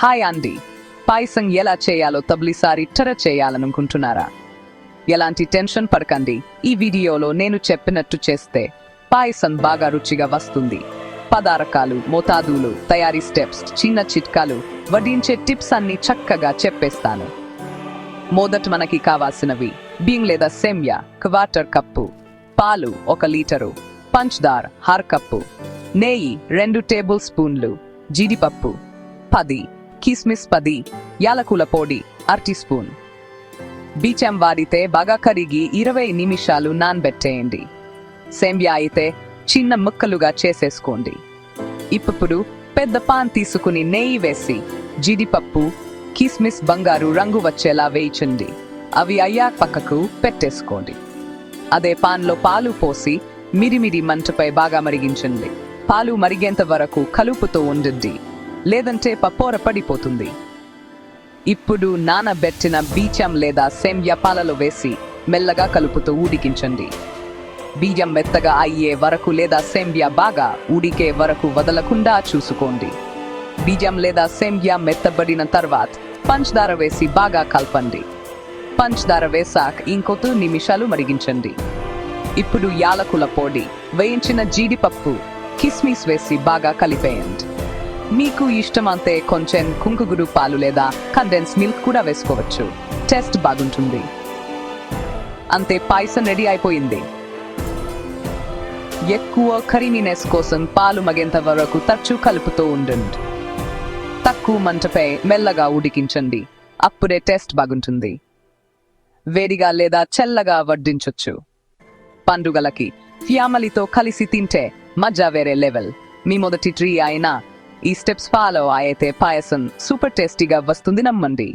Hi అండి, పాయసం ఎలా చేయాలో తొలిసారి ట్రై చేయాలనుకుంటున్నారా? ఎలాంటి టెన్షన్ పడకండి. ఈ వీడియోలో నేను చెప్పినట్టు చేస్తే పాయసం బాగా రుచిగా వస్తుంది. పదార్థాలు, మోతాదులు, తయారీ స్టెప్స్, చిన్న చిట్కాలు, వడ్డించే టిప్స్ అన్ని చక్కగా చెప్పేస్తాను. మొదట మనకి కావాల్సినవి బియ్యం లేదా సేమ్యా 1/4 కప్పు, పాలు 1 లీటరు, పంచదార 1/2 కప్పు, నెయ్యి 2 టేబుల్ స్పూన్లు, జీడిపప్పు 10, కిస్మిస్ 10, యాలకుల పొడి 1/2 టీ స్పూన్. బియ్యం వాడితే బాగా కరిగి 20 నిమిషాలు నానబెట్టేయండి. సేమ్యా అయితే చిన్న ముక్కలుగా చేసేసుకోండి. ఇప్పుడు పెద్ద పాన్ తీసుకుని నెయ్యి వేసి జీడిపప్పు, కిస్మిస్ బంగారు రంగు వచ్చేలా వేయించండి. అవి అయ్యాక పక్కకు పెట్టేసుకోండి. అదే పాన్లో పాలు పోసి మిరిమిరి మంటపై బాగా మరిగించండి. పాలు మరిగేంత వరకు కలుపుతూ ఉండండి, లేదంటే పప్పోర పడిపోతుంది. ఇప్పుడు నానబెట్టిన బియ్యం లేదా సేమ్యా పాలలో వేసి మెల్లగా కలుపుతూ ఉడికించండి. బియ్యం మెత్తగా అయ్యే వరకు లేదా సేమ్యా బాగా ఉడికే వరకు వదలకుండా చూసుకోండి. బియ్యం లేదా సేమ్యా మెత్తబడిన తర్వాత పంచదార వేసి బాగా కలపండి. పంచదార వేసాక ఇంకో 2 నిమిషాలు మరిగించండి. ఇప్పుడు యాలకుల పొడి, వేయించిన జీడిపప్పు, కిస్మిస్ వేసి బాగా కలిపేయండి. మీకు ఇష్టమంతే కొంచెం కుంకుగురు పాలు లేదా కండెన్స్ మిల్క్ కూడా వేసుకోవచ్చు. టేస్ట్ బాగుంటుంది. అంతే, పాయసం రెడీ అయిపోయింది. ఎక్కువ క్రీమీనెస్ కోసం పాలు మగేంత వరకు తరచూ కలుపుతూ ఉండండి. తక్కువ మంటపై మెల్లగా ఉడికించండి. అప్పుడే టేస్ట్ బాగుంటుంది. వేడిగా లేదా చల్లగా వడ్డించొచ్చు. పండుగలకి ఫ్యామిలీతో కలిసి తింటే మజా వేరే లెవెల్. మీ మొదటి ట్రీ అయినా ఈ స్టెప్స్ ఫాలో అయితే పాయసం సూపర్ టేస్టీగా వస్తుంది, నమ్మండి.